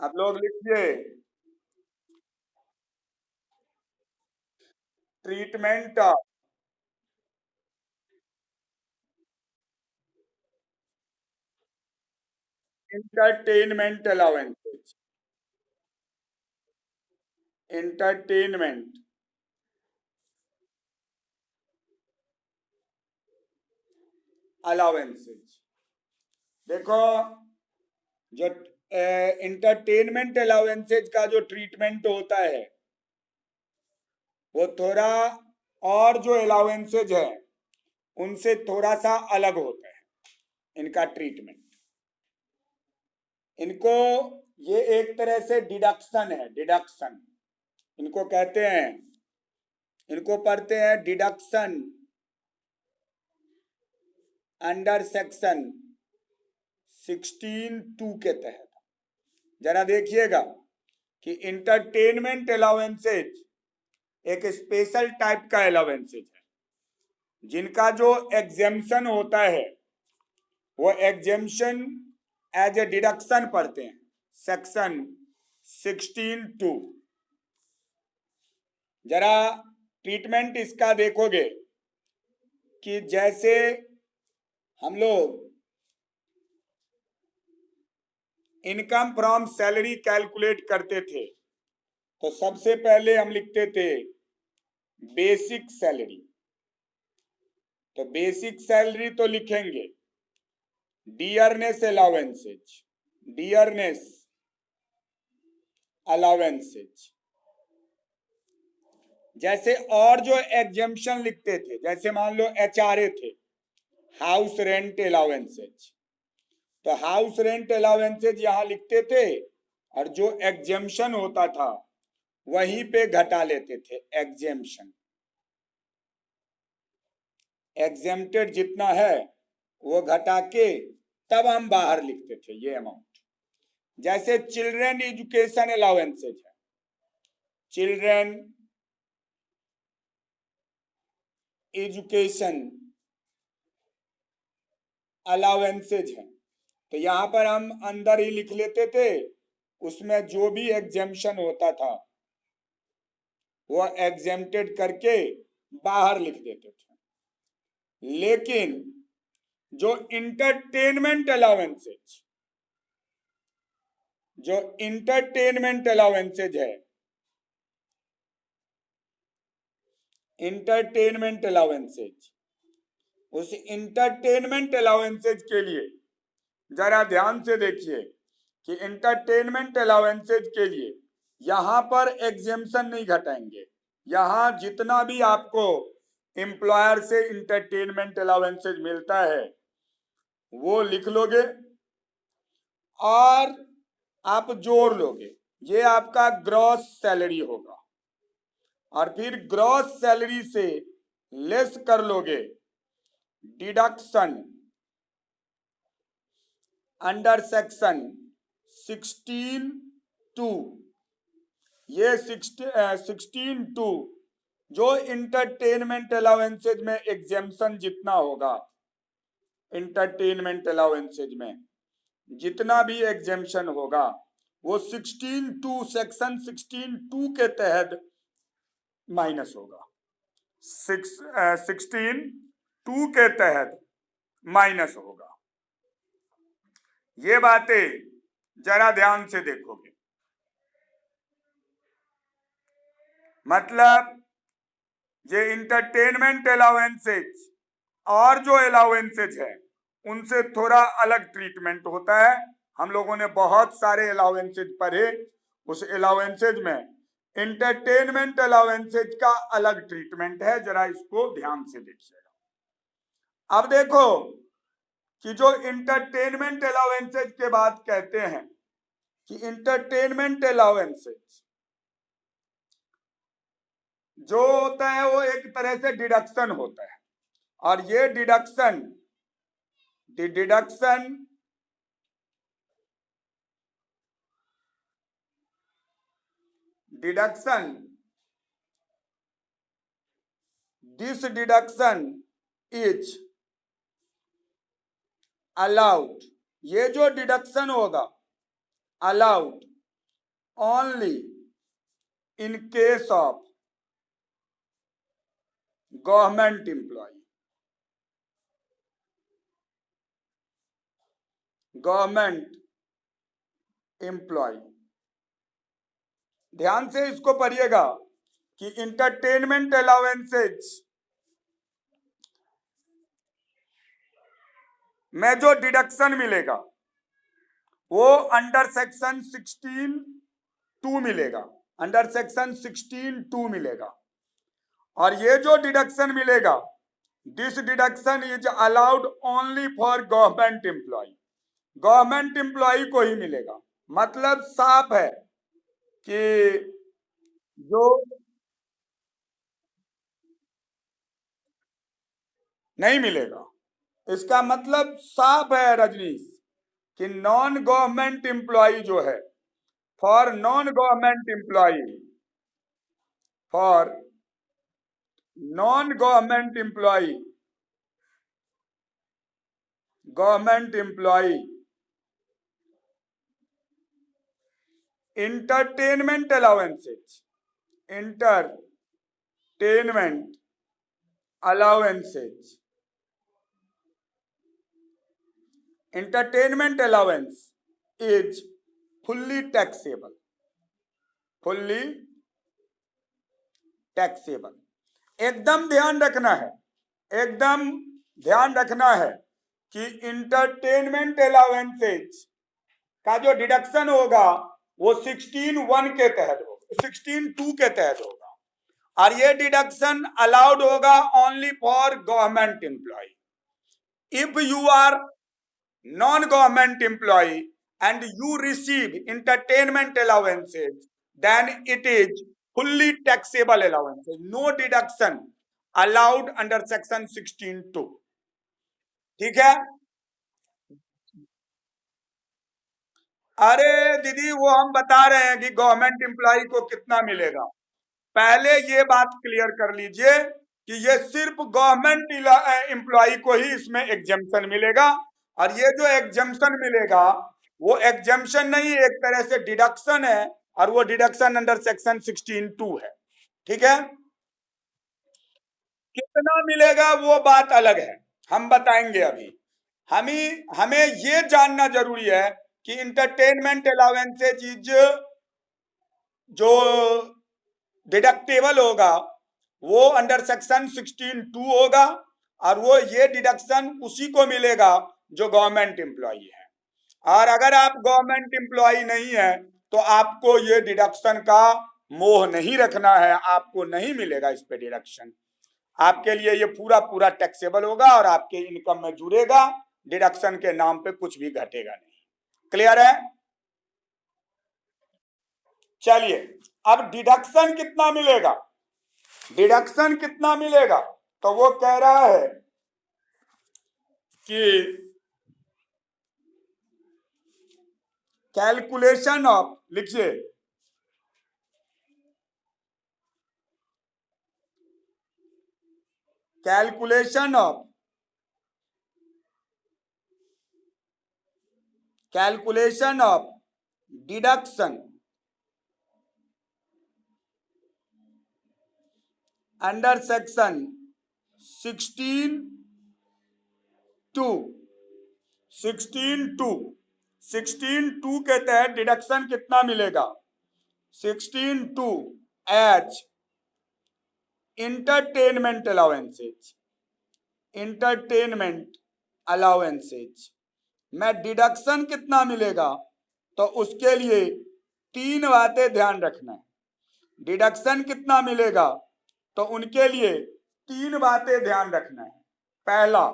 आप लोग लिखिए, treatment of entertainment allowances. Entertainment allowances. देखो, जो इंटरटेनमेंट अलाउंसेज का जो ट्रीटमेंट होता है वो थोड़ा और जो अलाउंसेज है उनसे थोड़ा सा अलग होता है इनका ट्रीटमेंट। इनको, ये एक तरह से डिडक्शन है, डिडक्शन इनको कहते हैं। इनको पढ़ते हैं डिडक्शन अंडर सेक्शन 16(2) के तहत। जरा देखिएगा कि इंटरटेनमेंट अलाउंसेज एक स्पेशल टाइप का अलाउंसेज है जिनका जो एग्जेम्पशन होता है वो एग्जेम्पशन एज ए डिडक्शन पढ़ते हैं, सेक्शन 16(2). जरा ट्रीटमेंट इसका देखोगे कि जैसे हम लोग इनकम फ्रॉम सैलरी कैलकुलेट करते थे तो सबसे पहले हम लिखते थे बेसिक सैलरी। तो बेसिक सैलरी तो लिखेंगे डियरनेस अलाउंसेज, डियरनेस अलाउंसेज। जैसे और जो एग्जेम्पशन लिखते थे, जैसे मान लो HRA थे, हाउस रेंट अलाउंसेज, तो हाउस रेंट अलाउंसेज यहां लिखते थे और जो एग्जेम्पशन होता था वहीं पे घटा लेते थे। एग्जेम्पशन, एग्जेम्प्टेड जितना है वो घटा के तब हम बाहर लिखते थे ये अमाउंट। जैसे चिल्ड्रन एजुकेशन अलाउंसेज है, चिल्ड्रन एजुकेशन अलाउंसेज है, तो यहां पर हम अंदर ही लिख लेते थे, उसमें जो भी एग्जेम्पशन होता था वो एग्जेम्प्टेड करके बाहर लिख देते थे। लेकिन जो इंटरटेनमेंट अलाउंसेज, जो इंटरटेनमेंट अलाउंसेज है, इंटरटेनमेंट अलाउंसेज, उस इंटरटेनमेंट अलाउंसेज के लिए जरा ध्यान से देखिए कि इंटरटेनमेंट अलाउंसेज के लिए यहां पर एग्जेम्पशन नहीं घटाएंगे। यहां जितना भी आपको एम्प्लॉयर से इंटरटेनमेंट अलाउंसेज मिलता है वो लिख लोगे और आप जोड़ लोगे, ये आपका ग्रॉस सैलरी होगा। और फिर ग्रॉस सैलरी से लेस कर लोगे डिडक्शन अंडर सेक्शन 16(2). ये 16(2) जो इंटरटेनमेंट अलाउंसेज में एग्जेम्पशन जितना होगा, इंटरटेनमेंट अलाउंसेज में जितना भी एग्जेम्पशन होगा वो 16(2), सेक्शन 16(2) के तहत माइनस होगा। 16(2) के तहत माइनस होगा। ये बातें जरा ध्यान से देखोगे, मतलब ये इंटरटेनमेंट अलाउंसेज और जो अलाउंसेज है उनसे थोड़ा अलग ट्रीटमेंट होता है। हम लोगों ने बहुत सारे अलाउंसेज पढ़े, उस अलाउंसेज में इंटरटेनमेंट अलाउंसेज का अलग ट्रीटमेंट है, जरा इसको ध्यान से देखिएगा। अब देखो कि जो इंटरटेनमेंट अलाउंसेज के बाद कहते हैं कि इंटरटेनमेंट अलाउंसेज जो होता है वो एक तरह से डिडक्शन होता है, और ये deduction, deduction this deduction is allowed. ये जो डिडक्शन होगा allowed only in case of government employee. Government employee, ध्यान से इसको पढ़िएगा कि इंटरटेनमेंट अलाउंसेज में जो डिडक्शन मिलेगा वो अंडर सेक्शन 16(2) मिलेगा, अंडर सेक्शन 16(2) मिलेगा। और ये जो डिडक्शन मिलेगा, this deduction is allowed only for government employee, government employee को ही मिलेगा। मतलब साफ है कि जो नहीं मिलेगा, इसका मतलब साफ है रजनीश कि नॉन गवर्नमेंट एम्प्लॉय जो है, for non government employee, for non government employee, government employee entertainment allowances, entertainment allowances, entertainment allowance is fully taxable, fully taxable। एकदम ध्यान रखना है, एकदम ध्यान रखना है कि इंटरटेनमेंट अलाउंसेज का जो डिडक्शन होगा वो 16(1) के तहत होगा, 16(2) के तहत होगा। और ये डिडक्शन अलाउड होगा only for government employee. If you are non government employee and you receive entertainment allowances, then it is fully taxable allowances, no deduction allowed under section 16(2). ठीक है? अरे दीदी वो हम बता रहे हैं कि गवर्नमेंट एम्प्लॉय को कितना मिलेगा। पहले ये बात क्लियर कर लीजिए कि ये सिर्फ गवर्नमेंट एम्प्लॉय को ही इसमें एग्जेम्पशन मिलेगा। और ये जो एग्जेम्पशन मिलेगा वो एग्जेम्पशन नहीं, एक तरह से डिडक्शन है, और वो डिडक्शन अंडर सेक्शन 16(2) है। ठीक है? कितना मिलेगा वो बात अलग है, हम बताएंगे अभी। हमें ये जानना जरूरी है कि इंटरटेनमेंट अलाउंसेज इज जो डिडक्टेबल होगा वो अंडर सेक्शन 16(2) होगा, और वो ये डिडक्शन उसी को मिलेगा जो गवर्नमेंट एम्प्लॉय है। और अगर आप गवर्नमेंट एम्प्लॉय नहीं है तो आपको ये डिडक्शन का मोह नहीं रखना है, आपको नहीं मिलेगा इस पे डिडक्शन। आपके लिए ये पूरा टैक्सेबल होगा और आपके इनकम में जुड़ेगा, डिडक्शन के नाम पे कुछ भी घटेगा नहीं। क्लियर है? चलिए, अब डिडक्शन कितना मिलेगा, डिडक्शन कितना मिलेगा? तो वो कह रहा है कि कैलकुलेशन ऑफ, लिखिए, calculation of deduction under section 16(2) के तहत डिडक्शन कितना मिलेगा? 16(2) as entertainment allowances, entertainment allowances में डिडक्शन कितना मिलेगा? तो उसके लिए 3 बातें ध्यान रखना है। डिडक्शन कितना मिलेगा तो उनके लिए 3 बातें ध्यान रखना है। पहला,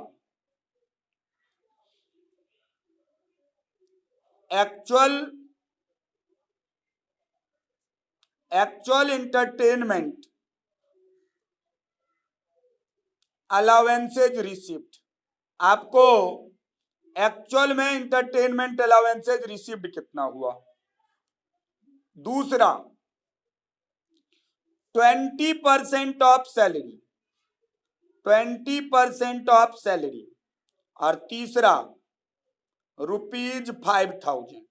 एक्चुअल इंटरटेनमेंट अलाउंसेज रिसीव्ड, आपको एक्चुअल में इंटरटेनमेंट अलाउंसेज रिसीव्ड कितना हुआ। दूसरा, 20% ऑफ सैलरी, 20% ऑफ सैलरी। और तीसरा, ₹5,000।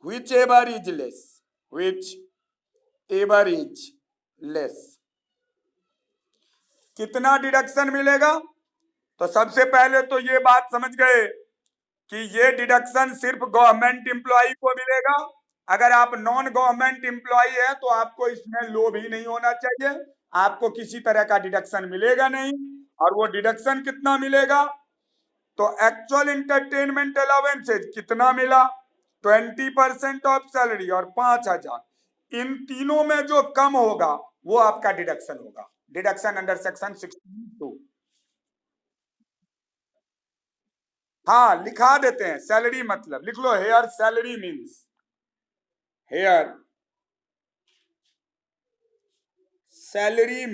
which ever is less, which ever is less। कितना डिडक्शन मिलेगा? तो सबसे पहले तो ये बात समझ गए कि ये डिडक्शन सिर्फ गवर्नमेंट एम्प्लॉय को मिलेगा। अगर आप नॉन गवर्नमेंट एम्प्लॉय है तो आपको इसमें लोभ ही नहीं होना चाहिए, आपको किसी तरह का डिडक्शन मिलेगा नहीं। और वो डिडक्शन कितना मिलेगा? तो एक्चुअल इंटरटेनमेंट अलाउंसेज कितना मिला? 20% ऑफ सैलरी और 5,000। इन तीनों में जो कम होगा वो आपका डिडक्शन होगा, डिडक्शन अंडर सेक्शन 62। हाँ, लिखा देते हैं सैलरी मतलब, लिख लो here salary means, here salary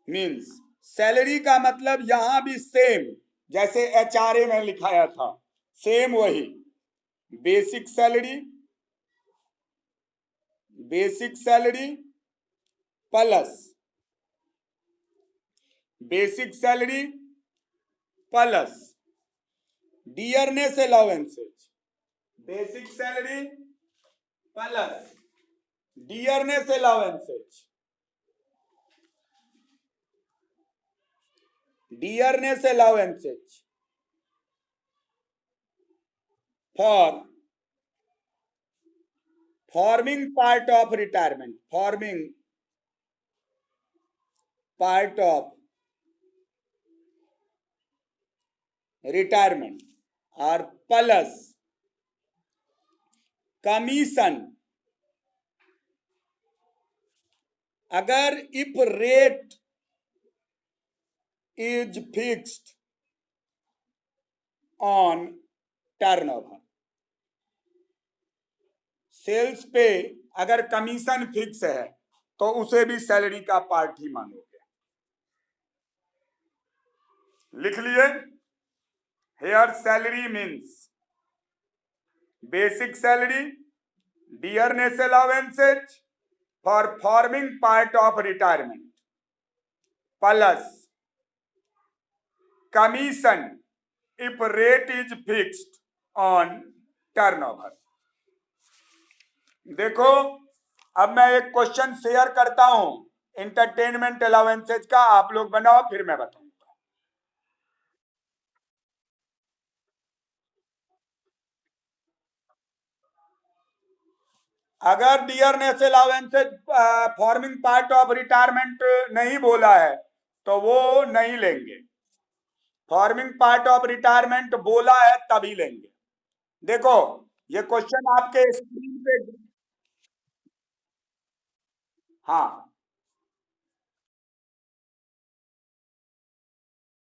means salary का मतलब यहां भी सेम, जैसे एचआरए में लिखाया था, सेम वही। Basic salary plus basic salary plus dearness allowances, basic salary plus dearness allowances, dearness allowances for forming part of retirement, forming part of retirement और प्लस कमीशन अगर if rate is fixed on turnover. Sales पे अगर commission fix है तो उसे भी salary का part ही मानोगे। लिख लिए, here salary means basic salary, dearness allowances for forming part of retirement plus commission if rate is fixed on turnover. देखो, अब मैं एक क्वेश्चन शेयर करता हूं एंटरटेनमेंट अलाउंसेज का, आप लोग बनाओ फिर मैं बताऊंगा। अगर dearness allowances forming part of retirement नहीं बोला है तो वो नहीं लेंगे, फॉर्मिंग पार्ट ऑफ रिटायरमेंट बोला है तभी लेंगे। देखो, ये क्वेश्चन आपके स्क्रीन पे, हाँ